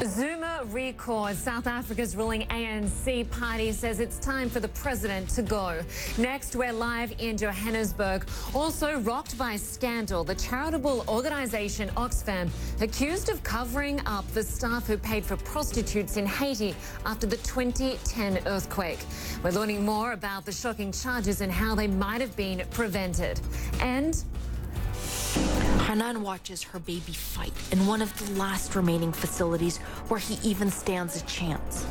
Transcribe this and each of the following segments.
Zuma recalls South Africa's ruling ANC party says it's time for the president to go. Next, we're live in Johannesburg. Also rocked by scandal, the charitable organisation Oxfam accused of covering up the staff who paid for prostitutes in Haiti after the 2010 earthquake. We're learning more about the shocking charges and how they might have been prevented. And Hanan watches her baby fight in one of the last remaining facilities where he even stands a chance.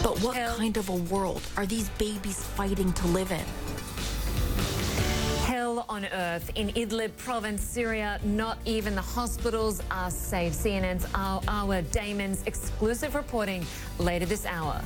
But what kind of a world are these babies fighting to live in? Hell on earth in Idlib province, Syria. Not even the hospitals are safe. CNN's Our Damon's exclusive reporting later this hour.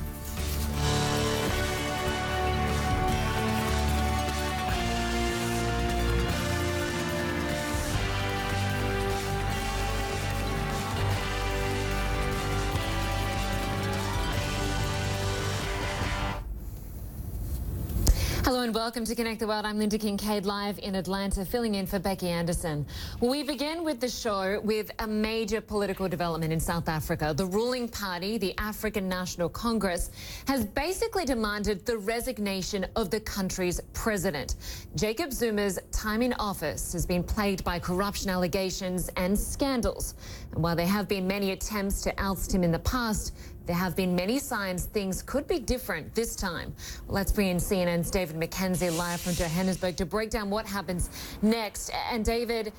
Hello and welcome to Connect the World. I'm Lynda Kinkade, live in Atlanta, filling in for Becky Anderson. We begin with the show with a major political development in South Africa. The ruling party, the African National Congress, has basically demanded the resignation of the country's president. Jacob Zuma's time in office has been plagued by corruption allegations and scandals. And while there have been many attempts to oust him in the past, there have been many signs things could be different this time. Well, let's bring in CNN's David McKenzie live from Johannesburg to break down what happens next. And David,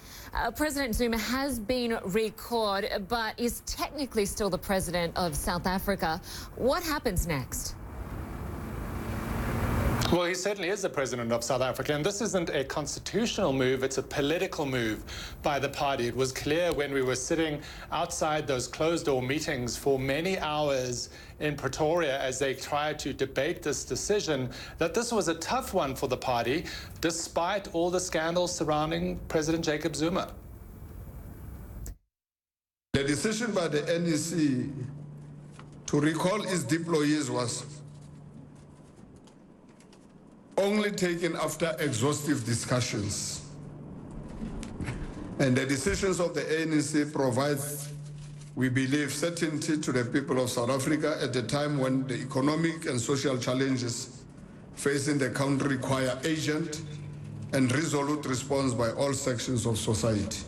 President Zuma has been recalled, but is technically still the president of South Africa. What happens next? Well, he certainly is the president of South Africa, and this isn't a constitutional move, it's a political move by the party. It was clear when we were sitting outside those closed-door meetings for many hours in Pretoria as they tried to debate this decision that this was a tough one for the party, despite all the scandals surrounding President Jacob Zuma. The decision by the NEC to recall its employees was only taken after exhaustive discussions. And the decisions of the ANC provides, we believe, certainty to the people of South Africa at a time when the economic and social challenges facing the country require urgent and resolute response by all sections of society.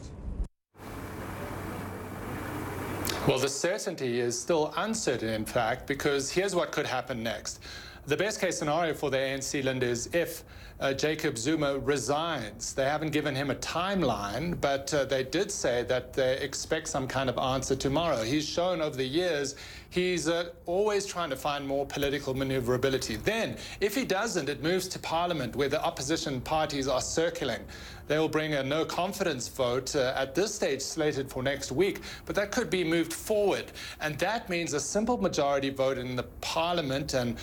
Well, the certainty is still uncertain, in fact, because here's what could happen next. The best case scenario for the ANC, Lynda, is if Jacob Zuma resigns. They haven't given him a timeline, but they did say that they expect some kind of answer tomorrow. He's shown over the years he's always trying to find more political maneuverability. Then, if he doesn't, it moves to Parliament, where the opposition parties are circling. They will bring a no-confidence vote at this stage slated for next week, but that could be moved forward. And that means a simple majority vote in the Parliament, and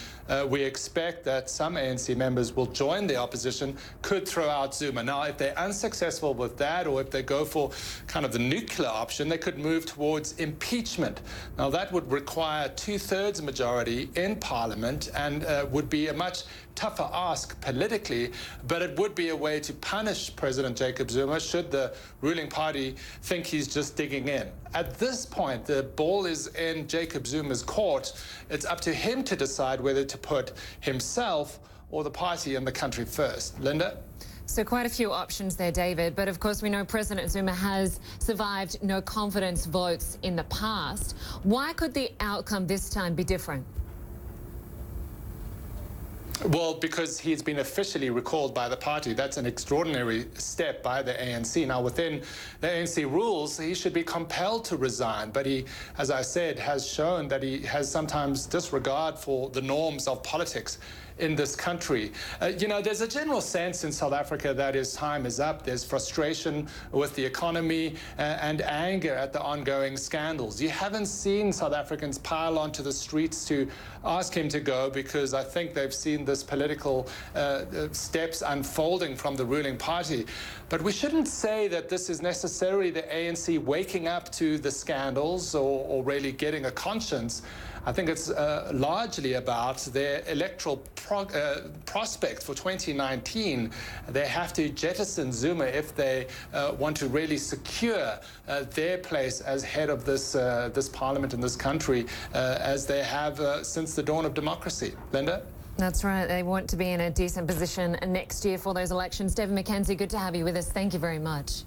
we expect that some ANC members will join the opposition, could throw out Zuma. Now, if they're unsuccessful with that, or if they go for kind of the nuclear option, they could move towards impeachment. Now, that would require two-thirds majority in Parliament and would be a much tougher ask politically, but it would be a way to punish President Jacob Zuma should the ruling party think he's just digging in. At this point, the ball is in Jacob Zuma's court. It's up to him to decide whether to put himself or the party and the country first. Lynda? So quite a few options there, David. But of course, we know President Zuma has survived no confidence votes in the past. Why could the outcome this time be different? Well, because he's been officially recalled by the party. That's an extraordinary step by the ANC. Now, within the ANC rules, he should be compelled to resign. But he, as I said, has shown that he has sometimes disregard for the norms of politics in this country. You know, there's a general sense in South Africa that his time is up. There's frustration with the economy and anger at the ongoing scandals. You haven't seen South Africans pile onto the streets to ask him to go because I think they've seen this political steps unfolding from the ruling party. But we shouldn't say that this is necessarily the ANC waking up to the scandals or really getting a conscience. I think it's largely about their electoral prospect for 2019. They have to jettison Zuma if they want to really secure their place as head of this parliament in this country, as they have since the dawn of democracy. Lynda? That's right. They want to be in a decent position next year for those elections. David McKenzie, good to have you with us. Thank you very much.